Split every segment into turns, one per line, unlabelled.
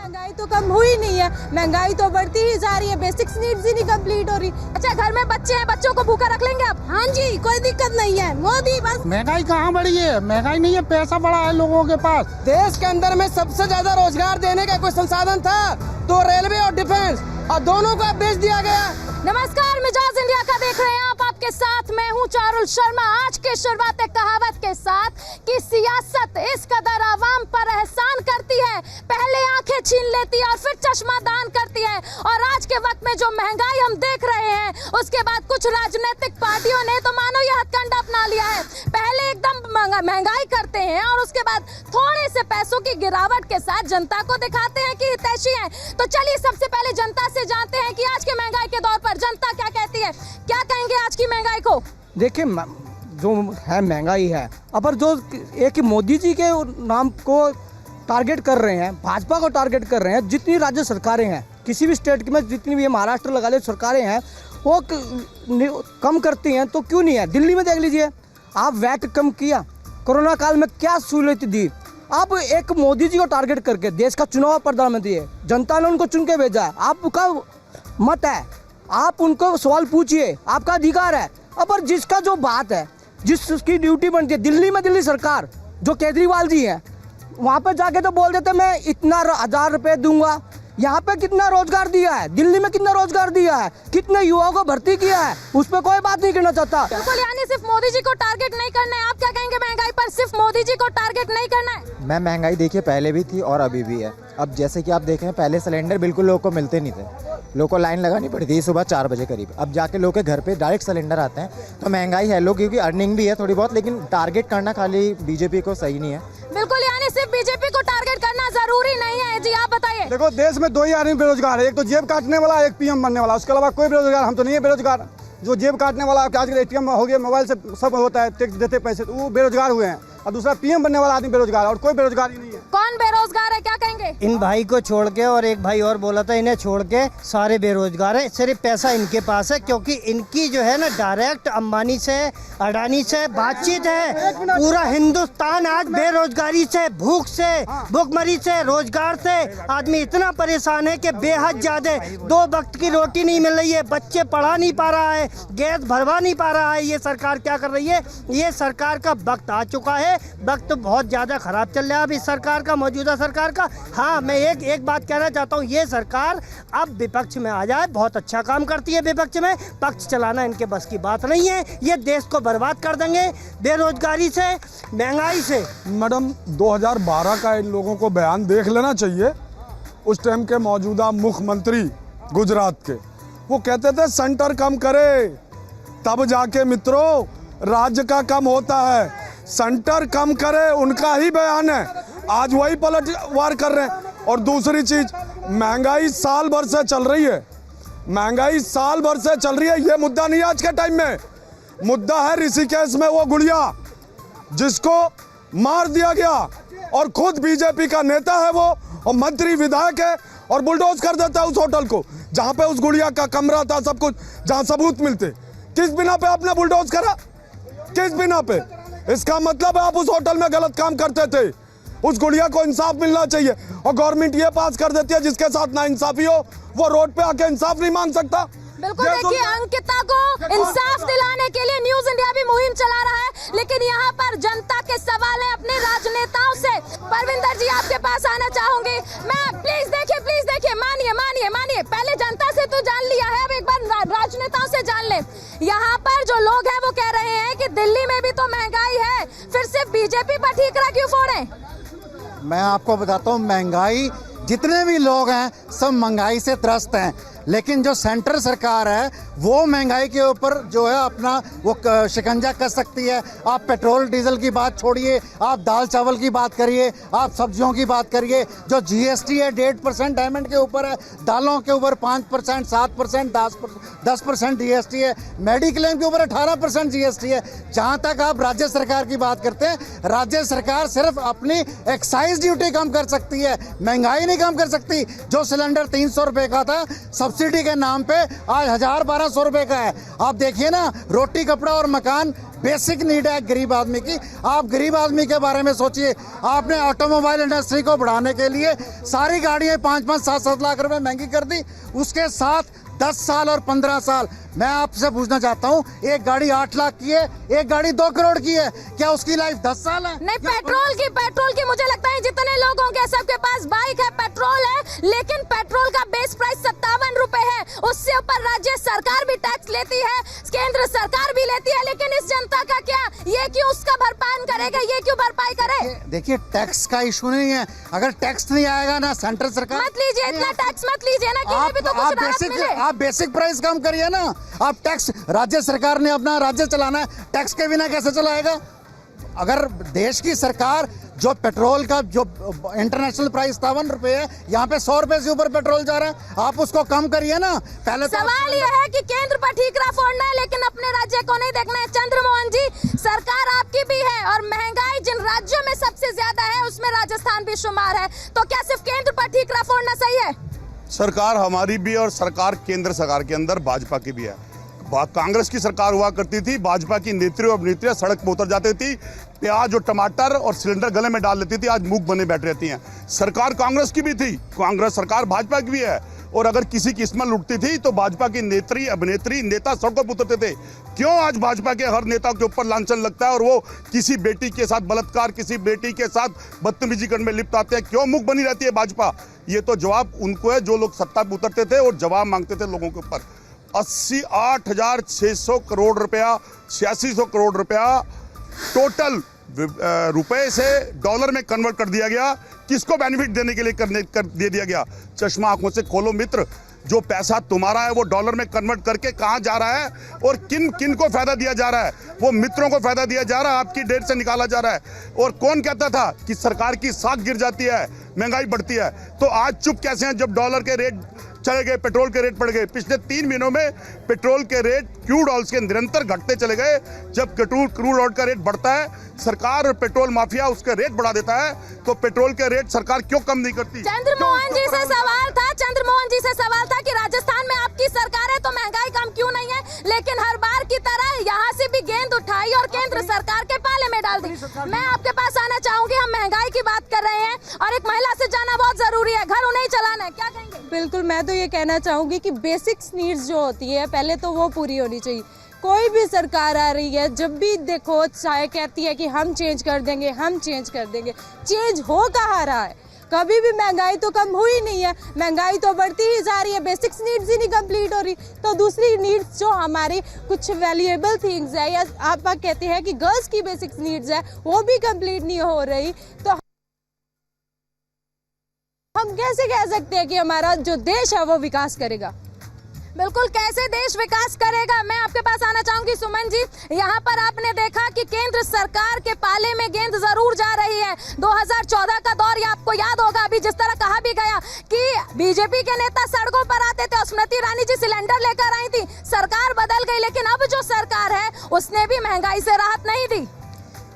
महंगाई तो कम हुई नहीं है, महंगाई तो बढ़ती ही जा रही है, बेसिक्स नीड्स ही नहीं कंप्लीट हो रही।
अच्छा, घर में बच्चे हैं, बच्चों को भूखा रख लेंगे आप?
हाँ जी, कोई दिक्कत नहीं है, मोदी बस।
महंगाई कहाँ बढ़ी है? महंगाई नहीं है, पैसा बढ़ा है लोगों के पास।
देश के अंदर में सबसे ज्यादा रोजगार देने का कोई संसाधन था तो रेलवे और डिफेंस, और दोनों को बेच दिया गया।
नमस्कार, मिजाज इंडिया का देख रहे हैं आप। आपके साथ मैं हूं चारुल शर्मा। आज के शुरुआत एक कहावत के साथ कि सियासत इस कदर आवाम पर एहसान करती है, पहले आंखें छीन लेती है और फिर चश्मा दान करती है। और आज के वक्त में जो महंगाई हम देख रहे हैं, उसके बाद कुछ राजनीतिक पार्टियों ने तो मानो यह हथकंडा अपना लिया है। पहले एकदम महंगाई करते हैं और उसके बाद थोड़े से पैसों की गिरावट के साथ जनता को दिखाते हैं कि हितैषी हैं। तो चलिए सबसे पहले जनता से जानते हैं कि आज के महंगाई के दौर पर जनता क्या कहती है। क्या कहेंगे आज की महंगाई को?
देखिए, जो है महंगाई है, अब जो एक मोदी जी के नाम को टारगेट कर रहे हैं, भाजपा को टारगेट कर रहे हैं, जितनी राज्य सरकारें हैं किसी भी स्टेट में, जितनी भी महाराष्ट्र लगा ले सरकारें हैं, वो कम करती हैं तो क्यों नहीं है? दिल्ली में देख लीजिए, आप वैट कम किया, कोरोना काल में क्या सहूलियत दी। अब एक मोदी जी को टारगेट करके देश का चुनाव प्रधानमंत्री है, जनता ने उनको चुन के भेजा है, आपका मत है, आप उनको सवाल पूछिए, आपका अधिकार है। अब जिसका जो बात है, जिसकी ड्यूटी बनती है, दिल्ली में दिल्ली सरकार जो केजरीवाल जी हैं, वहाँ पे जाके तो बोल देते मैं इतना 1000 रुपये दूंगा। यहाँ पे कितना रोजगार दिया है, दिल्ली में कितना रोजगार दिया है, कितने युवाओं को भर्ती किया है, उस पर कोई बात नहीं करना चाहता।
बिल्कुल, यानी सिर्फ मोदी जी को टारगेट नहीं करना है। आप क्या कहेंगे महंगाई पर? सिर्फ मोदी जी को टारगेट नहीं करना है।
मैं महंगाई देखिए पहले भी थी और अभी भी है। अब जैसे कि आप देखें, पहले सिलेंडर बिल्कुल लोगों को मिलते नहीं थे, लोगों को लाइन लगानी पड़ती थी सुबह 4 बजे करीब। अब जाके लोग के घर पे डायरेक्ट सिलेंडर आते हैं। तो महंगाई है, लोग क्योंकि अर्निंग भी है थोड़ी बहुत, लेकिन टारगेट करना खाली बीजेपी को सही नहीं है।
बिल्कुल, यानी सिर्फ बीजेपी को टारगेट करना जरूरी नहीं है। जी आप बताइए।
देखो, देश में 2 ही आदमी बेरोजगार है, एक तो जेब काटने वाला, एक पीएम बनने वाला। उसके अलावा कोई बेरोजगार हम तो नहीं है। बेरोजगार जो जेब काटने वाला, आजकल एटीएम हो गया, मोबाइल से सब होता है, टैक्स देते पैसे, तो वो बेरोजगार हुए हैं। और दूसरा पीएम बनने वाला आदमी बेरोजगार है, और कोई बेरोजगार ही नहीं है।
कौन बेरोजगार है, क्या कहेंगे?
इन भाई को छोड़ के, और एक भाई और बोला था, इन्हें छोड़ के सारे बेरोजगार है। सिर्फ पैसा इनके पास है, क्योंकि इनकी जो है ना डायरेक्ट अंबानी से, अडानी से बातचीत है। पूरा हिंदुस्तान आज बेरोजगारी से, भूख से, भूखमरी से, रोजगार से आदमी इतना परेशान है कि बेहद ज्यादा। 2 वक्त की रोटी नहीं मिल रही है, बच्चे पढ़ा नहीं पा रहा है, गैस भरवा नहीं पा रहा है। ये सरकार क्या कर रही है? ये सरकार का वक्त आ चुका है, वक्त बहुत ज्यादा खराब चल रहा है अब इस सरकार का, मौजूदा सरकार का। हाँ, मैं एक बात कहना चाहता हूँ, ये सरकार अब विपक्ष में आ जाए, बहुत अच्छा काम करती है विपक्ष में। पक्ष चलाना इनके बस की बात नहीं है, ये देश को बर्बाद कर देंगे बेरोजगारी से, महंगाई से।
मैडम, 2012 का इन लोगों को बयान देख लेना चाहिए। उस टाइम के मौजूदा मुख्यमंत्री गुजरात के, वो कहते थे सेंटर कम करे तब जाके मित्रों राज्य का कम होता है। सेंटर कम करे, उनका ही बयान है। आज वही पलटवार कर रहे हैं। और दूसरी चीज, महंगाई साल भर से चल रही है, महंगाई साल भर से चल रही है। ये मुद्दा नहीं है आज के टाइम में, मुद्दा है ऋषिकेश में वो गुड़िया जिसको मार दिया गया, और खुद बीजेपी का नेता है वो, और मंत्री विधायक है, और बुलडोज कर देता है उस होटल को जहां पे उस गुड़िया का कमरा था, सब कुछ, जहां सबूत मिलते। किस बिना पे आपने बुलडोज करा? किस बिना पे? इसका मतलब है आप उस होटल में गलत काम करते थे। उस गुड़िया को इंसाफ मिलना चाहिए, और गवर्नमेंट ये पास कर देती है जिसके साथ ना इंसाफी हो वो रोड पे आके इंसाफ नहीं मांग सकता।
बिल्कुल, देखिए अंकिता को इंसाफ दिलाने के लिए न्यूज इंडिया भी मुहिम चला रहा है, लेकिन यहाँ पर जनता के सवाल है अपने राजनेताओं से। परविंदर जी, आपके पास आना चाहूंगी मैं। प्लीज देखिए, मानिए, पहले जनता से तो जान लिया है, अब एक बार राजनेताओं से जान ले। यहाँ पर जो लोग हैं वो कह रहे हैं कि दिल्ली में भी तो महंगाई है, फिर सिर्फ बीजेपी पर ठीकरा क्यों फोड़े?
मैं आपको बताता हूँ, महंगाई, जितने भी लोग हैं सब महंगाई से त्रस्त हैं, लेकिन जो सेंट्रल सरकार है वो महंगाई के ऊपर जो है अपना वो शिकंजा कर सकती है। आप पेट्रोल डीजल की बात छोड़िए, आप दाल चावल की बात करिए, आप सब्जियों की बात करिए। जो जीएसटी है 1.5% डायमंड के ऊपर है, दालों के ऊपर 5%, 7%, 10% जीएसटी है, मेडिक्लेम के ऊपर 18% जीएसटी है। जहाँ तक आप राज्य सरकार की बात करते हैं, राज्य सरकार सिर्फ अपनी एक्साइज ड्यूटी कम कर सकती है, महंगाई नहीं कम कर सकती। जो सिलेंडर 300 रुपये का था, सबसे सब्सिडी के नाम पे आज 1000-1200 रुपए का है। आप देखिए ना, रोटी कपड़ा और मकान बेसिक नीड है गरीब आदमी की। आप गरीब आदमी के बारे में सोचिए। आपने ऑटोमोबाइल इंडस्ट्री को बढ़ाने के लिए सारी गाड़ियां 5-5, 7-7 लाख रुपए महंगी कर दी, उसके साथ 10 साल और 15 साल। मैं आपसे पूछना चाहता हूँ, एक गाड़ी 8 लाख की है, एक गाड़ी 2 करोड़ की है, क्या उसकी लाइफ 10 साल है?
नहीं, पेट्रोल की मुझे लगता है जितने लोगों के सबके पास बाइक है, पेट्रोल है, लेकिन पेट्रोल का बेस प्राइस 57 रुपए है। उससे ऊपर राज्य सरकार भी टैक्स लेती है, केंद्र सरकार भी लेती है, लेकिन इस जनता का क्या? ये क्यों उसका भरपाई करेगा? ये क्यों भरपाई करे?
देखिए, टैक्स का इशू नहीं है। अगर टैक्स नहीं आएगा ना, सेंट्रल सरकार
मत लीजिए, इतना टैक्स मत लीजिए ना, कि भी तो कुछ राहत मिले।
आप बेसिक प्राइस कम करिए ना। आप टैक्स, राज्य सरकार ने अपना राज्य चलाना है, टैक्स के बिना कैसे चलाएगा? अगर देश की सरकार, जो पेट्रोल का जो इंटरनेशनल प्राइस 57 रुपए है, यहाँ पे 100 रुपए से ऊपर पेट्रोल जा रहा है, आप उसको कम करिए ना। पहले
सवाल ये है कि केंद्र पर ठीकरा फोड़ना है, लेकिन अपने राज्य को नहीं देखना है। चंद्रमोहन जी, सरकार आपकी भी है और महंगाई जिन राज्यों में सबसे ज्यादा है उसमें राजस्थान भी शुमार है, तो क्या सिर्फ केंद्र पर ठीकरा फोड़ना सही है?
सरकार हमारी भी और सरकार केंद्र सरकार के अंदर भाजपा की भी है। कांग्रेस की सरकार हुआ करती थी, भाजपा की नेत्री और नेत्रियां सड़क पर उतर जाती थी, प्याज और टमाटर और सिलेंडर गले में डाल लेती थी, आज मुंह बने बैठ रहती हैं। सरकार कांग्रेस की भी थी, कांग्रेस सरकार भाजपा की भी है, और अगर किसी की किस्मत लुटती थी तो भाजपा की नेत्री, अभिनेत्री, नेता सड़कों पर उतरते थे। क्यों आज भाजपा के हर नेता के ऊपर लांछन लगता है और वो किसी बेटी के साथ बलात्कार, किसी बेटी के साथ बदतमीजी करने में लिप्त आते हैं? क्यों मुख बनी रहती है भाजपा? ये तो जवाब उनको है जो लोग सत्ता पर उतरते थे और जवाब मांगते थे लोगों के ऊपर। 88,600 करोड़ रुपया, 8600 करोड़ रुपया टोटल रुपए से डॉलर में कन्वर्ट कर दिया गया। किसको बेनिफिट देने के लिए कर दिया गया? चश्मा आंखों से खोलो मित्र, जो पैसा तुम्हारा है वो डॉलर में कन्वर्ट करके कहां जा रहा है और किन किन को फायदा दिया जा रहा है? वो मित्रों को फायदा दिया जा रहा है, आपकी डेट से निकाला जा रहा है। और कौन कहता था कि सरकार की साख गिर जाती है, महंगाई बढ़ती है? तो आज चुप कैसे हैं जब डॉलर के रेट चले गए, पेट्रोल के रेट बढ़ गए? पिछले 3 महीनों में पेट्रोल के रेट, क्रूड ऑयल के निरंतर घटते चले गए। जब क्रूड ऑयल का रेट बढ़ता है, सरकार और पेट्रोल माफिया उसके रेट बढ़ा देता है, तो पेट्रोल के रेट सरकार क्यों कम नहीं करती?
चंद्रमोहन जी से सवाल था कि राजस्थान में आपकी सरकार है तो महंगाई कम क्यों नहीं है, लेकिन हर बार की तरह यहाँ से भी गेंद उठाई और केंद्र सरकार के पाले में डाल दी। मैं आपके पास आना चाहूंगी, हम महंगाई की बात कर रहे हैं और एक महिला से जाना बहुत जरूरी है, घर उन्हें चलाना है, क्या कहेंगे?
बिल्कुल, मैं तो ये कहना चाहूंगी कि बेसिक्स नीड्स जो होती है पहले तो वो पूरी होनी चाहिए। कोई भी सरकार आ रही है, जब भी देखो चाहे कहती है कि हम चेंज कर देंगे, हम चेंज कर देंगे, चेंज हो कहाँ रहा है? कभी भी महंगाई तो कम हुई नहीं है, महंगाई तो बढ़ती ही जा रही है, बेसिक्स नीड्स ही नहीं कंप्लीट हो रही। तो दूसरी नीड्स जो हमारी कुछ वैल्यूएबल थिंग्स है, या आप कहते हैं कि गर्ल्स की बेसिक्स नीड्स है, वो भी कंप्लीट नहीं हो रही, तो हम कैसे कह सकते हैं कि हमारा जो देश है वो विकास करेगा?
बिल्कुल, कैसे देश विकास करेगा? मैं आपके पास आना चाहूंगी सुमन जी, यहाँ पर आपने देखा कि केंद्र सरकार के पाले में गेंद जरूर जा रही है। 2014 का दौर आपको याद होगा, अभी जिस तरह कहा भी गया कि बीजेपी के नेता सड़कों पर आते थे और स्मृति ईरानी जी सिलेंडर लेकर आई थी। सरकार बदल गई, लेकिन अब जो सरकार है उसने भी महंगाई से राहत नहीं दी।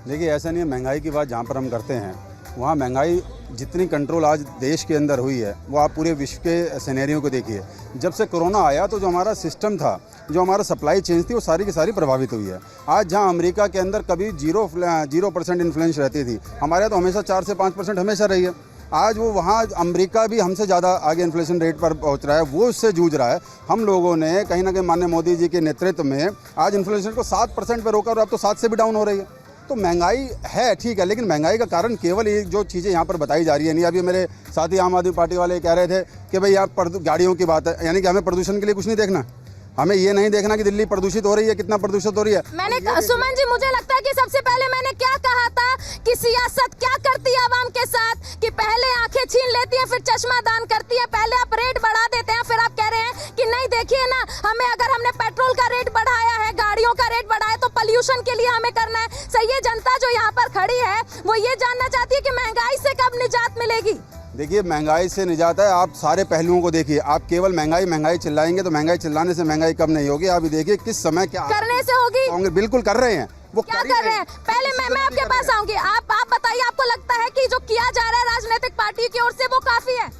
देखिए, ऐसा नहीं है, महंगाई की बात जहाँ पर हम करते हैं वहाँ महंगाई जितनी कंट्रोल आज देश के अंदर हुई है वो आप पूरे विश्व के सिनेरियो को देखिए। जब से कोरोना आया तो जो हमारा सिस्टम था, जो हमारा सप्लाई चेन थी, वो सारी की सारी प्रभावित हुई है। आज जहाँ अमेरिका के अंदर कभी 0% इन्फ्लेशन रहती थी, हमारे यहाँ तो हमेशा 4 से 5% हमेशा रही है। आज वो वहाँ अमेरिका भी हमसे ज़्यादा आगे इन्फ्लेशन रेट पर पहुँच रहा है, वो उससे जूझ रहा है। हम लोगों ने कहीं ना कहीं माननीय मोदी जी के नेतृत्व में आज इन्फ्लेशन को 7% पर रोका और अब तो 7 से भी डाउन हो रही है। तो महंगाई है, ठीक है, लेकिन महंगाई का कारण केवल ये जो चीज़ें यहाँ पर बताई जा रही है नहीं। अभी मेरे साथी आम आदमी पार्टी वाले कह रहे थे कि भाई यहाँ गाड़ियों की बात है, यानी कि हमें प्रदूषण के लिए कुछ नहीं देखना, हमें ये नहीं देखना कि दिल्ली प्रदूषित हो रही है, कितना प्रदूषित हो रही है।
मैंने सुमन जी, मुझे लगता है कि सबसे पहले मैंने क्या कहा था कि सियासत क्या करती है आवाम के साथ, कि पहले आंखें छीन लेती है, फिर चश्मा दान करती है। पहले आप रेट बढ़ा देते हैं, फिर आप कह रहे हैं कि नहीं देखिए ना, हमें अगर हमने पेट्रोल का रेट बढ़ाया है, गाड़ियों का रेट बढ़ाया, तो पोल्यूशन के लिए हमें करना है। सही है, जनता जो यहाँ पर खड़ी है वो ये जानना चाहती है कि महंगाई से कब निजात मिलेगी।
देखिए, महंगाई से निजात है, आप सारे पहलुओं को देखिए। आप केवल महंगाई महंगाई चिल्लाएंगे तो महंगाई चिल्लाने से महंगाई कम नहीं होगी। आप देखिए किस समय क्या
करने से होगी।
बिल्कुल कर रहे हैं, वो
क्या कर रहे हैं। पहले मैं आपके पास आऊंगी, आप बताइए, आपको लगता है कि जो किया जा रहा है राजनीतिक पार्टी की ओर से वो काफी है?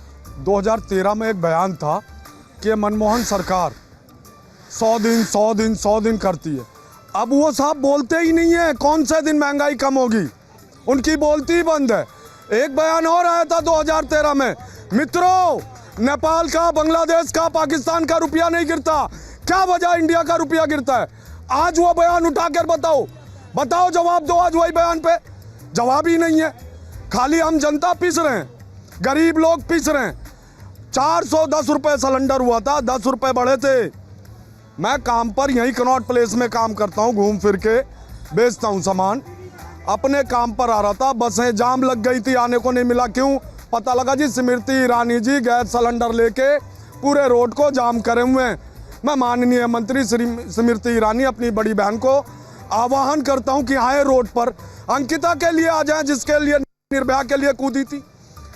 2013 में एक बयान था कि ये मनमोहन सरकार 100 दिन करती है। अब वो साहब बोलते ही नहीं है कौन से दिन महंगाई कम होगी, उनकी बोलती ही बंद है। एक बयान और आया था 2013 में, मित्रों नेपाल का, बांग्लादेश का, पाकिस्तान का रुपया नहीं गिरता, क्या वजह इंडिया का रुपया गिरता है? आज वो बयान उठाकर बताओ, जवाब दो। आज वही बयान पे जवाब ही नहीं है, खाली हम जनता पीस रहे हैं, गरीब लोग पीस रहे हैं। 410 रुपये सिलेंडर हुआ था, 10 रुपये बढ़े थे। मैं काम पर यहीं कनॉट प्लेस में काम करता हूँ, घूम फिर के बेचता हूँ सामान। अपने काम पर आ रहा था, बसें जाम लग गई थी, आने को नहीं मिला। क्यों? पता लगा जी स्मृति ईरानी जी गैस सिलेंडर लेके पूरे रोड को जाम करे हुए हैं। मैं माननीय मंत्री श्री स्मृति ईरानी अपनी बड़ी बहन को आह्वान करता हूं कि आए रोड पर, अंकिता के लिए आ जाएं जिसके लिए निर्भया के लिए कूदी थी।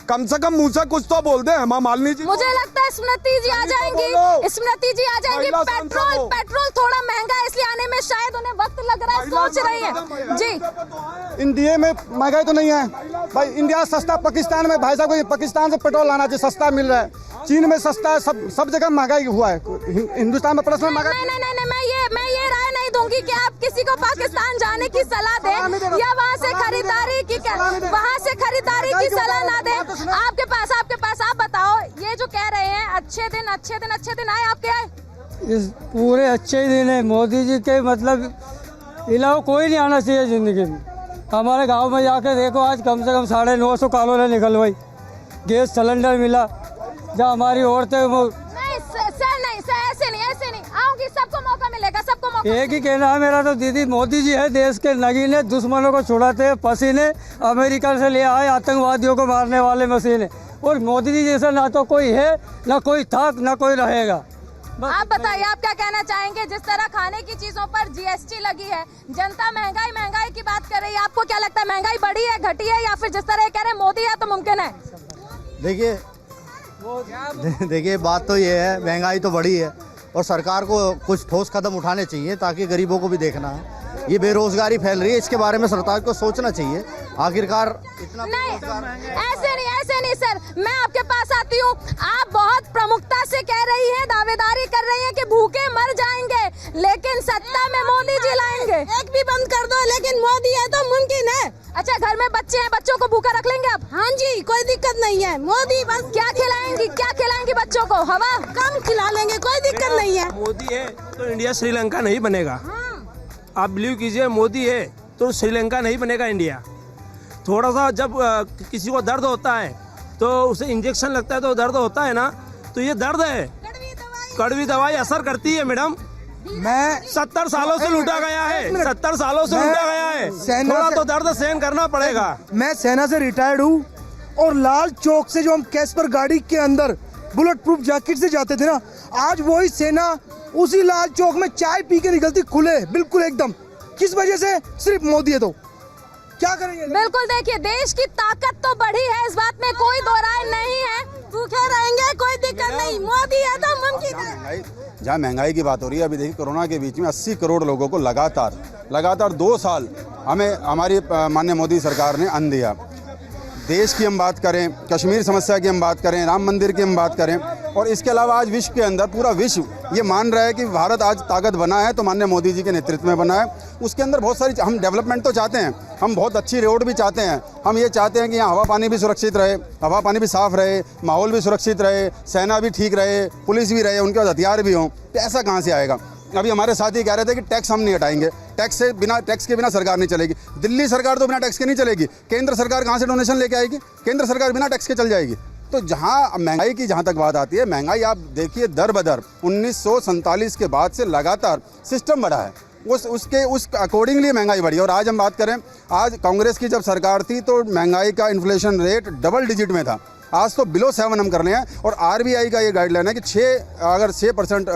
कम से कम मुंह से कुछ तो बोल दे हेमा मालिनी जी।
मुझे लगता है स्मृति जी आ जाएंगी, स्मृति जी आ जाएंगी। पेट्रोल थोड़ा महंगा है इसलिए आने में शायद उन्हें वक्त लग रहा है, सोच रही है जी।
इंडिया में महंगाई तो नहीं है भाई, इंडिया सस्ता, पाकिस्तान में भाई साहब को पाकिस्तान से पेट्रोल लाना चाहिए, सस्ता मिल रहा है। चीन में सस्ता है, सब जगह महंगाई हुआ है, हिंदुस्तान में प्लस में महंगाई।
नहीं, मैं ये राय नहीं दूंगी कि आप किसी को पाकिस्तान जाने की सलाह दें या वहाँ से खरीदारी की सलाह ना दें। आपके पास आप बताओ, ये जो कह रहे हैं अच्छे दिन आए, आपके आए?
इस पूरे अच्छे दिन है मोदी जी के, मतलब इलावा कोई नहीं आना चाहिए ज़िंदगी में। हमारे गांव में जाके देखो, आज कम से कम 950 कॉलोनी निकलवाई, गैस सिलेंडर मिला। जहाँ हमारी औरतें ऐसे नहीं आऊंगी, सबको मौका मिलेगा, सबको मौका। एक ही कहना है मेरा तो दीदी, मोदी जी है देश के नगीने, दुश्मनों को छुड़ाते हैं पसीने, अमेरिका से ले आए आतंकवादियों को मारने वाले मशीने। और मोदी जी जैसा ना तो कोई है, ना कोई था, ना कोई रहेगा।
आप बताइए, आप क्या कहना चाहेंगे? जिस तरह खाने की चीजों पर जीएसटी लगी है, जनता महंगाई की बात कर रही है, आपको क्या लगता है महंगाई बढ़ी है, घटी है, या फिर जिस तरह कह रहे हैं मोदी है तो मुमकिन है?
देखिए बात तो ये है, महंगाई तो बढ़ी है और सरकार को कुछ ठोस कदम उठाने चाहिए ताकि गरीबों को भी देखना है। ये बेरोजगारी फैल रही है, इसके बारे में सरकार को सोचना चाहिए। आखिरकार इतना
नहीं, ऐसे नहीं सर, मैं आपके पास आती हूँ। आप बहुत प्रमुखता से कह रही हैं, दावेदारी कर रही हैं कि भूखे मर जाएंगे, लेकिन सत्ता में मोदी जी लाएंगे।
एक भी बंद कर दो, लेकिन मोदी है तो मुमकिन है।
अच्छा, घर में बच्चे हैं, बच्चों को भूखा रख लेंगे आप?
हाँ जी, कोई दिक्कत नहीं है। मोदी बस
क्या खिलाएंगी बच्चों को? हवा
कम खिला लेंगे, कोई दिक्कत नहीं है।
मोदी है तो इंडिया श्रीलंका नहीं बनेगा। आप बिलीव कीजिए, मोदी है तो श्रीलंका नहीं बनेगा इंडिया। थोड़ा सा जब किसी को दर्द होता है तो उसे इंजेक्शन लगता है तो दर्द होता है ना, तो ये दर्द है, कड़वी दवाई असर करती है मैडम।
मैं
70 सालों से लूटा गया है, 70 सालों से लूटा गया है, थोड़ा तो दर्द सहन करना पड़ेगा।
मैं सेना से रिटायर्ड हूँ और लाल चौक से जो हम कैस्पर गाड़ी के अंदर बुलेट प्रूफ जैकेट से जाते थे ना, आज वही सेना उसी लाल चौक में चाय पी के निकलती खुले, बिल्कुल एकदम। किस वजह से? सिर्फ मोदी है। तो क्या करेंगे?
बिल्कुल, देखिए देश की ताकत तो बढ़ी है, इस बात में कोई दो राय नहीं है।
भूखे रहेंगे, कोई दिक्कत नहीं, मोदी है तो मुमकिन है।
जहाँ महंगाई की बात हो रही है, अभी देखिए कोरोना के बीच में 80 करोड़ लोगों को लगातार 2 साल हमें हमारी माननीय मोदी सरकार ने अन्न दिया। देश की हम बात करें, कश्मीर समस्या की हम बात करें, राम मंदिर की हम बात करें, और इसके अलावा आज विश्व के अंदर पूरा विश्व ये मान रहा है कि भारत आज ताकत बना है तो माननीय मोदी जी के नेतृत्व में बना है। उसके अंदर बहुत सारी हम डेवलपमेंट तो चाहते हैं, हम बहुत अच्छी रोड भी चाहते हैं, हम ये चाहते हैं कि यहाँ हवा पानी भी सुरक्षित रहे, हवा पानी भी साफ रहे, माहौल भी सुरक्षित रहे, सेना भी ठीक रहे, पुलिस भी रहे, उनके पास हथियार भी हों। तो ऐसा कहाँ से आएगा? अभी हमारे साथी कह रहे थे कि टैक्स हम नहीं हटाएंगे, टैक्स के बिना सरकार नहीं चलेगी। दिल्ली सरकार तो बिना टैक्स के नहीं चलेगी, केंद्र सरकार कहाँ से डोनेशन लेके आएगी? केंद्र सरकार बिना टैक्स के चल जाएगी। तो जहाँ महंगाई की जहाँ तक बात आती है, महंगाई आप देखिए दर बदर 1947 के बाद से लगातार सिस्टम बढ़ा है, उस अकॉर्डिंगली महंगाई बढ़ी। और आज हम बात करें, आज कांग्रेस की जब सरकार थी तो महंगाई का इन्फ्लेशन रेट डबल डिजिट में था, आज तो बिलो 7 हम कर रहे हैं। और आरबीआई का ये गाइडलाइन है कि अगर 6%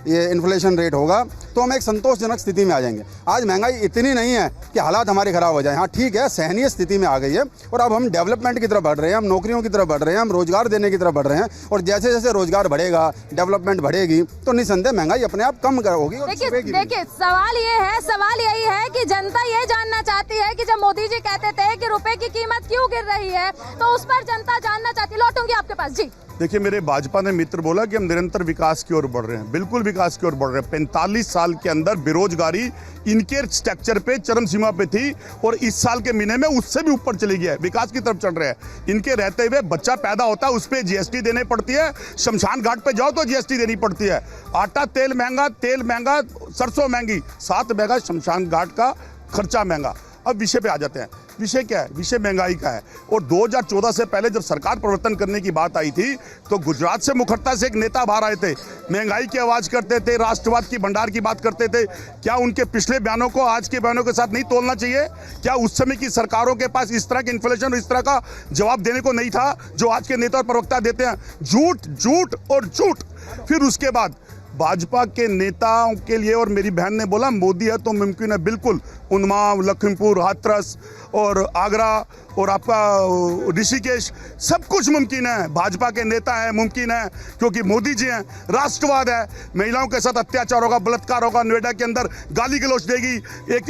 ये इन्फ्लेशन रेट होगा तो हम एक संतोषजनक स्थिति में आ जाएंगे। आज महंगाई इतनी नहीं है कि हालात हमारे ख़राब हो जाए। हाँ ठीक है, सहनीय स्थिति में आ गई है और अब हम डेवलपमेंट की तरफ बढ़ रहे हैं, हम नौकरियों की तरफ बढ़ रहे हैं, हम रोजगार देने की तरफ बढ़ रहे हैं। और जैसे जैसे रोजगार बढ़ेगा, डेवलपमेंट बढ़ेगी तो निसंदेह महंगाई अपने आप कम होगी।
देखिए सवाल यही है कि जनता ये जानना चाहती है कि जब मोदी जी कहते थे कि रुपए की कीमत क्यों गिर रही है, तो उस पर जनता जानना चाहती है। लौटूंगी आपके पास जी।
देखिए, मेरे भाजपा ने मित्र बोला कि हम निरंतर विकास की ओर बढ़ रहे हैं। बिल्कुल विकास की ओर बढ़ रहे हैं। 45 साल के अंदर बेरोजगारी इनके स्ट्रक्चर पे चरम सीमा पे थी और इस साल के महीने में उससे भी ऊपर चली गया है। विकास की तरफ चल रहे हैं। इनके रहते हुए बच्चा पैदा होता है, उस पर जीएसटी देनी पड़ती है। शमशान घाट पे जाओ तो जीएसटी देनी पड़ती है। आटा तेल महंगा, सरसों महंगी, साथ महंगा शमशान घाट का खर्चा महंगा। अब विषय पे आ जाते हैं। विषय क्या है? विषय महंगाई का है। और 2014 से पहले जब सरकार परिवर्तन करने की बात आई थी तो गुजरात से मुखर्ता से एक नेता बाहर आए थे, महंगाई की आवाज करते थे, राष्ट्रवाद की भंडार की बात करते थे। क्या उनके पिछले बयानों को आज के बयानों के साथ नहीं तोलना चाहिए? क्या उस समय की सरकारों के पास इस तरह के इन्फ्लेशन और इस तरह का जवाब देने को नहीं था जो आज के नेता और प्रवक्ता देते हैं? झूठ, झूठ और झूठ। फिर उसके बाद भाजपा के नेताओं के लिए, और मेरी बहन ने बोला मोदी है तो मुमकिन है। बिल्कुल, उन्नाव, लखीमपुर, हाथरस और आगरा और आपका ऋषिकेश, सब कुछ मुमकिन है। भाजपा के नेता हैं, मुमकिन है, क्योंकि मोदी जी हैं। राष्ट्रवाद है, महिलाओं के साथ अत्याचार होगा, बलात्कार होगा, नोएडा के अंदर गाली गलौज देगी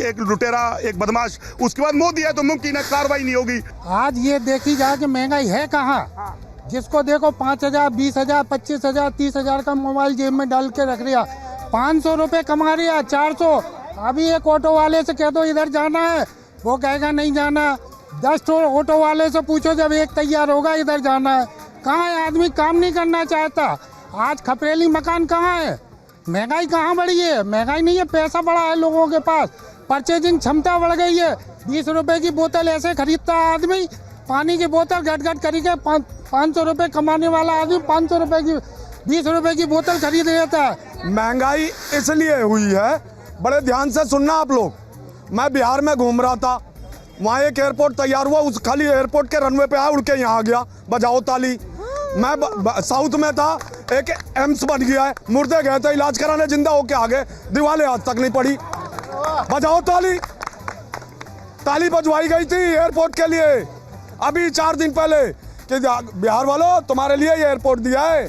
एक लुटेरा, एक बदमाश। उसके बाद मोदी है तो मुमकिन है कार्रवाई नहीं होगी।
आज ये देखी जाए कि महंगाई है कहाँ। जिसको देखो 5,000, 20,000, 25,000, 30,000 का मोबाइल जेब में डाल के रख रिया, 500 रुपये कमा रिया, 400। अभी एक ऑटो वाले से कह दो इधर जाना है, वो कहेगा नहीं जाना। 10 ऑटो वाले से पूछो, जब एक तैयार होगा इधर जाना है। कहाँ है आदमी? काम नहीं करना चाहता। आज खपरेली मकान कहाँ है? महंगाई कहाँ बढ़ी है? महंगाई नहीं है, पैसा बढ़ा है लोगों के पास, परचेजिंग क्षमता बढ़ गई है। 20 रुपये की बोतल ऐसे खरीदता है आदमी, पानी की बोतल घट करके 500 रुपये कमाने वाला आदमी 500 रुपये की 20 रुपये की बोतल खरीद लेता है।
महंगाई इसलिए हुई है, बड़े ध्यान से सुनना आप लोग। मैं बिहार में घूम रहा था, वहाँ एक एयरपोर्ट तैयार हुआ, उस खाली एयरपोर्ट के रनवे पे आया, उड़ के यहाँ आ गया, बजाओ ताली। मैं साउथ में था, एक एम्स बन गया है, मुर्दे गए थे इलाज कराने, जिंदा होके आ गए, दीवारें आज तक नहीं पड़ी, बजाओ ताली। ताली बजवाई गई थी एयरपोर्ट के लिए अभी 4 दिन पहले कि बिहार वालों तुम्हारे लिए ये एयरपोर्ट दिया है,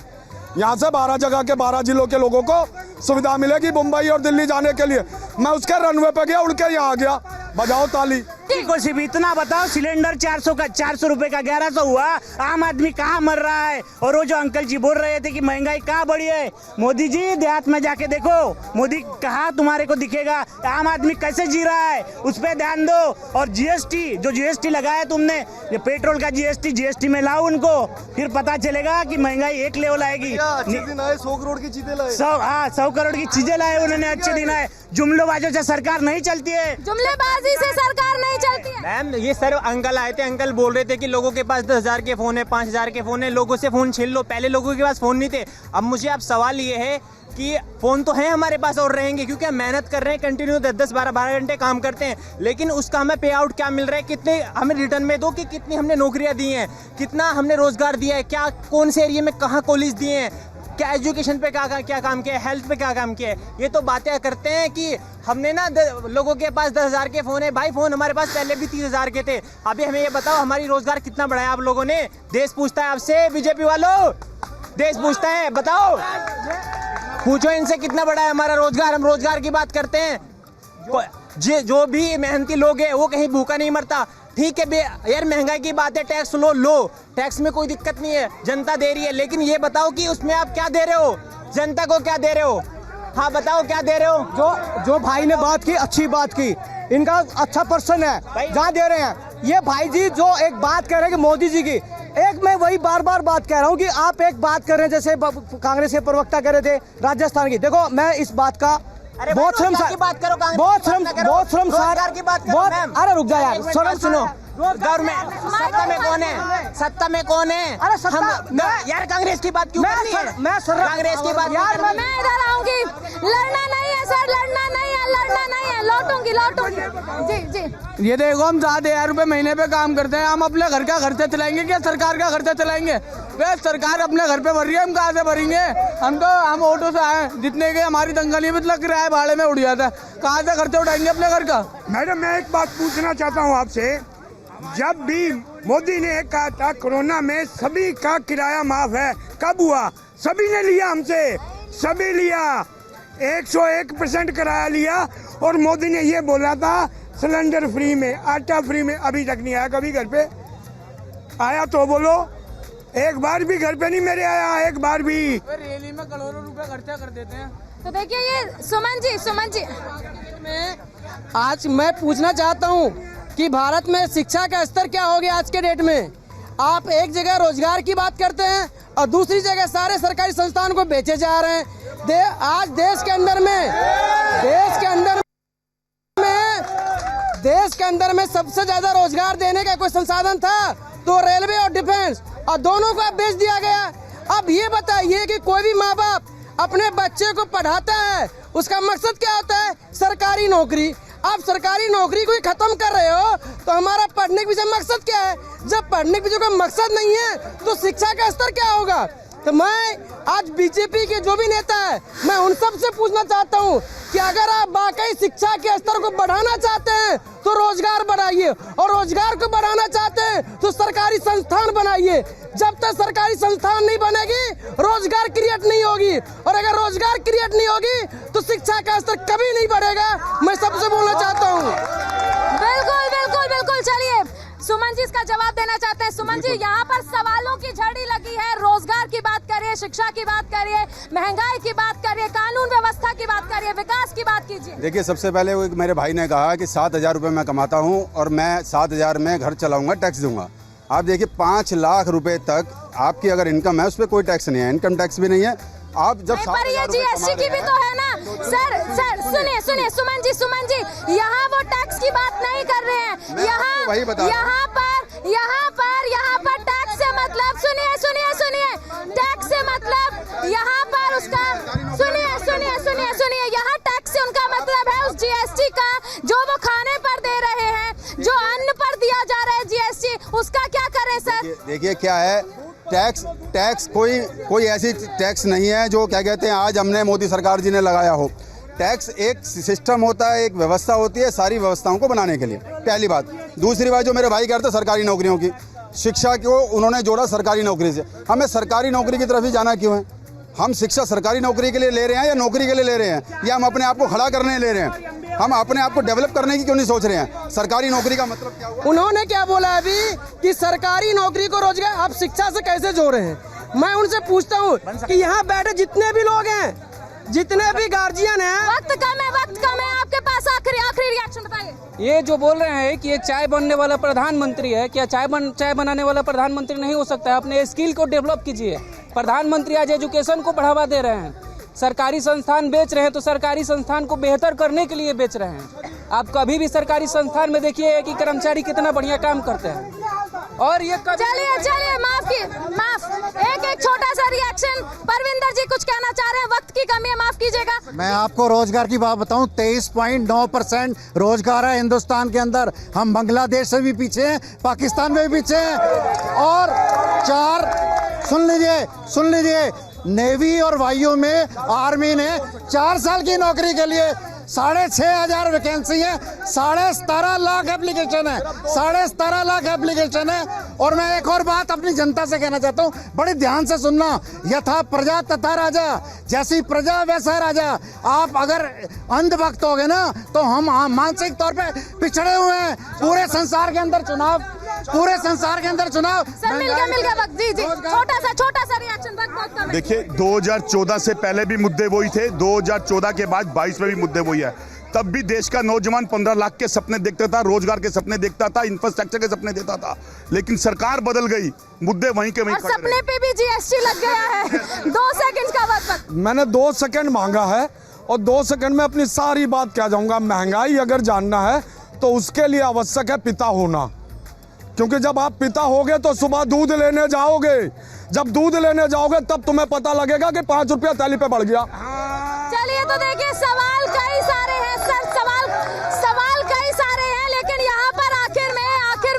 यहाँ से 12 जगह के 12 जिलों के लोगों को सुविधा मिलेगी मुंबई और दिल्ली जाने के लिए। मैं उसके रनवे पे गया, उड़ के यहाँ आ गया, बजाओ ताली।
को सिर्फ इतना बताओ, सिलेंडर 400 रुपए का 1100 हुआ, आम आदमी कहाँ मर रहा है? और वो जो अंकल जी बोल रहे थे कि महंगाई कहाँ बढ़ी है, मोदी जी देहात में जाके देखो, मोदी कहाँ तुम्हारे को दिखेगा? आम आदमी कैसे जी रहा है उस पर ध्यान दो। और जीएसटी, जो जीएसटी लगाया तुमने, ये पेट्रोल का जीएसटी में लाओ उनको, फिर पता चलेगा कि महंगाई एक लेवल आएगी।
100 करोड़ की चीजें लाए,
100 करोड़ की चीजें लाए उन्होंने, अच्छे दिन आए। जुमलेबाजों से सरकार नहीं चलती है,
जुमलेबाजी से सरकार नहीं चलती है।
मैम, ये सर अंकल आए थे, अंकल बोल रहे थे कि लोगों के पास 10,000 के फोन है, 5,000 के फोन है, लोगों से फोन छीन लो। पहले लोगों के पास फोन नहीं थे। अब मुझे आप सवाल ये है कि फोन तो है हमारे पास और रहेंगे, क्योंकि हम मेहनत कर रहे हैं, कंटिन्यू 10-10, 12-12 घंटे काम करते हैं, लेकिन उसका हमें पे आउट क्या मिल रहा है? कितने हमें रिटर्न में दो कि कितनी हमने नौकरियां दी हैं, कितना हमने रोजगार दिया है, क्या कौन से एरिया में कहाँ कॉलेज दिए हैं, क्या एजुकेशन पे क्या काम किया है, हेल्थ पे क्या काम किया है। ये तो बातें करते हैं कि हमने ना लोगों के पास 10,000 के फोन है। भाई फोन हमारे पास पहले भी 30,000 के थे। अभी हमें ये बताओ हमारी रोजगार कितना बढ़ाया आप लोगों ने? देश पूछता है आपसे, बीजेपी वालों, देश पूछता है, बताओ, पूछो इनसे कितना बढ़ा है हमारा रोजगार। हम रोजगार की बात करते हैं, जो भी मेहनती लोग हैं वो कहीं भूखा नहीं मरता। ठीक है यार, महंगाई की बात है, टैक्स लो, टैक्स में कोई दिक्कत नहीं है, जनता दे रही है, लेकिन ये बताओ कि उसमें आप क्या दे रहे हो, जनता को क्या दे रहे हो? हाँ बताओ क्या दे रहे हो?
जो भाई ने बात की, अच्छी बात की, इनका अच्छा पर्सन है, जहाँ दे रहे हैं। ये भाई जी जो एक बात कह रहे हैं कि मोदी जी की, एक मैं वही बार बात कह रहा हूँ कि आप एक बात कर रहे हैं, जैसे कांग्रेस के प्रवक्ता कह रहे थे राजस्थान की। देखो मैं इस बात का बहुत शर्मसार, अरे रुक जा यार, सुनो,
गवर्नमेंट सत्ता में कौन है? सत्ता में कौन है?
अरे सत्ता
यार कांग्रेस की बात क्यों करनी है? कांग्रेस की बात
यार, मैं इधर आऊंगी, लड़ना नहीं है सर, लड़ना नहीं है, लौटूंगी। जी
ये देखो, हम 7,000 रुपए महीने पे काम करते हैं, हम अपने घर का खर्चा चलाएंगे क्या सरकार का खर्चा चलाएंगे? वे सरकार अपने घर पे भर रही है, हम कहाँ से भरेंगे? हम ऑटो से आए, जितने के हमारी दंगली में लग रहा है, भाड़े में उड़ जाता है, कहाँ से खर्चा उठाएंगे अपने घर का?
मैडम, मैं एक बात पूछना चाहता हूँ आपसे। जब भी मोदी ने कहा था कोरोना में सभी का किराया माफ है, कब हुआ? सभी ने लिया हमसे, सभी लिया, 101% किराया लिया। और मोदी ने ये बोला था सिलेंडर फ्री में, आटा फ्री में, अभी तक नहीं आया। कभी घर पे आया तो बोलो, एक बार भी घर पे नहीं मेरे आया, एक बार भी।
रैली में करोड़ों रुपए खर्चा कर देते हैं।
तो देखिए ये सुमन जी
आज मैं पूछना चाहता हूँ कि भारत में शिक्षा का स्तर क्या हो गया आज के डेट में। आप एक जगह रोजगार की बात करते हैं और दूसरी जगह सारे सरकारी संस्थान को बेचे जा रहे हैं। आज देश के अंदर में सबसे ज्यादा रोजगार देने का कोई संसाधन था तो रेलवे और डिफेंस, और दोनों को अब बेच दिया गया। अब ये बताइए कि कोई भी माँ बाप अपने बच्चे को पढ़ाता है, उसका मकसद क्या होता है? सरकारी नौकरी। आप सरकारी नौकरी को ही खत्म कर रहे हो तो हमारा पढ़ने के पीछे मकसद क्या है? जब पढ़ने के पीछे कोई मकसद नहीं है तो शिक्षा का स्तर क्या होगा? तो मैं आज बीजेपी के जो भी नेता है, मैं उन सब से पूछना चाहता हूँ कि अगर आप वाकई शिक्षा के स्तर को बढ़ाना चाहते हैं तो रोजगार बढ़ाइए, और रोजगार को बढ़ाना चाहते हैं तो सरकारी संस्थान बनाइए। जब तक सरकारी संस्थान नहीं बनेगी रोजगार क्रिएट नहीं होगी, और अगर रोजगार क्रिएट नहीं होगी तो शिक्षा का स्तर कभी नहीं बढ़ेगा। मैं सबसे बोलना चाहता हूँ।
बिल्कुल बिल्कुल बिल्कुल। चलिए सुमन जी इसका जवाब देना चाहते हैं। सुमन जी, यहाँ पर सवालों की झड़ी लगी है। रोजगार की बात करिए, शिक्षा की बात करिए, महंगाई की बात करिए, कानून व्यवस्था की बात करिए, विकास की बात कीजिए।
देखिए, सबसे पहले वो मेरे भाई ने कहा कि 7,000 रुपये मैं कमाता हूँ और मैं 7,000 में घर चलाऊंगा, टैक्स दूंगा। आप देखिए 5 लाख रुपए तक आपकी अगर इनकम है उस पर कोई टैक्स नहीं है, इनकम टैक्स भी नहीं है। आप जब
पर ये जीएसटी की भी तो है ना सर। सुनिए सुमन जी यहाँ वो टैक्स की बात नहीं कर रहे हैं। यहाँ पर टैक्स से मतलब सुनिए टैक्स से मतलब यहाँ पर उसका सुनिए यहाँ टैक्स से उनका मतलब है उस जीएसटी का जो वो खाने पर दे रहे हैं, जो अन्न पर दिया जा रहा है जीएसटी, उसका क्या करें सर?
देखिए क्या है, टैक्स कोई ऐसी टैक्स नहीं है जो क्या कहते हैं आज हमने मोदी सरकार जी ने लगाया हो। टैक्स एक सिस्टम होता है, एक व्यवस्था होती है सारी व्यवस्थाओं को बनाने के लिए, पहली बात। दूसरी बात जो मेरे भाई कहते हैं सरकारी नौकरियों की, शिक्षा को उन्होंने जोड़ा सरकारी नौकरी से। हमें सरकारी नौकरी की तरफ ही जाना क्यों है? हम शिक्षा सरकारी नौकरी के लिए ले रहे हैं या नौकरी के लिए ले रहे हैं, या हम अपने आप को खड़ा करने ले रहे हैं? हम अपने आप को डेवलप करने की क्यों नहीं सोच रहे हैं? सरकारी नौकरी का मतलब क्या हुआ?
उन्होंने क्या बोला अभी कि सरकारी नौकरी को रोजगार आप शिक्षा से कैसे जोड़ रहे हैं? मैं उनसे पूछता हूँ कि यहाँ बैठे जितने भी लोग हैं, जितने भी गार्जियन हैं,
वक्त कम है आपके पास, आखिरी रिएक्शन बताइए।
ये जो बोल रहे हैं कि ये चाय बनने वाला प्रधानमंत्री है, क्या चाय बनाने वाला प्रधानमंत्री नहीं हो सकता है? अपने स्किल को डेवलप कीजिए। प्रधानमंत्री आज एजुकेशन को बढ़ावा दे रहे हैं, सरकारी संस्थान बेच रहे हैं तो सरकारी संस्थान को बेहतर करने के लिए बेच रहे हैं। आप कभी भी सरकारी संस्थान में देखिए कि कर्मचारी कितना बढ़िया काम करते हैं। और ये
चलिए माफ एक छोटा सा रिएक्शन। परविंदर जी कुछ कहना चाह रहे हैं, वक्त की कमी है, माफ कीजिएगा।
मैं आपको रोजगार की बात बताऊं, 23.9% रोजगार है हिंदुस्तान के अंदर। हम बांग्लादेश से भी पीछे हैं, पाकिस्तान में भी पीछे हैं। और सुन लीजिए नेवी और वायु में आर्मी ने 4 साल की नौकरी के लिए 6,500 वैकेंसी है, 17.5 लाख एप्लीकेशन है, 17.5 लाख एप्लीकेशन है। और मैं एक और बात अपनी जनता से कहना चाहता हूँ, बड़े ध्यान से सुनना। यथा प्रजा तथा राजा, जैसी प्रजा वैसा राजा। आप अगर अंधभक्त हो गए ना तो हम मानसिक तौर पे पिछड़े हुए हैं। पूरे संसार के अंदर चुनाव
सर मिल गया वक्त। जी छोटा सा रिएक्शन, वक्त बहुत कम है।
देखिए 2014 से पहले भी मुद्दे वही थे, 2014 के बाद 22 में भी मुद्दे वही है। तब भी देश का नौजवान 15 लाख के सपने देखता था, रोजगार के सपने देखता था, इंफ्रास्ट्रक्चर के सपने देता था। लेकिन सरकार बदल गई, मुद्दे वहीं के वहीं खड़े रहे।
सपने पे भी जीएसटी लग गया है। 2 सेकंड का वक्त।
मैंने 2 सेकंड मांगा है और 2 सेकंड में अपनी सारी बात कह जाऊंगा। महंगाई अगर जानना है तो उसके लिए आवश्यक है पिता होना, क्योंकि जब आप पिता होगे तो सुबह दूध लेने जाओगे, जब दूध लेने जाओगे तब तुम्हें पता लगेगा कि 5 रुपया थैली पे बढ़ गया।
चलिए तो देखिए सवाल कई सारे हैं सर, सवाल कई सारे हैं, लेकिन यहाँ पर आखिर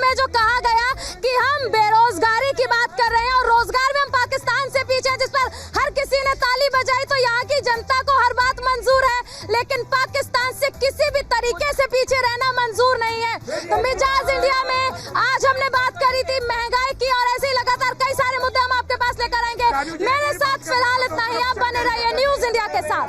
में जो कहा गया कि हम बेरोजगारी की बात कर रहे हैं और रोजगार में हम पाकिस्तान से पीछे हैं, जिस पर हर किसी ने ताली बजाई। तो यहाँ की जनता को हर बात मंजूर है, लेकिन पाकिस्तान से किसी भी तरीके से पीछे रहना मंजूर नहीं है। तो मिजाज इंडिया में आज हमने बात करी थी महंगाई की, और ऐसे ही लगातार कई सारे मुद्दे हम आपके पास लेकर आएंगे। मेरे साथ फिलहाल इतना ही, आप बने रहिए न्यूज़ इंडिया के साथ।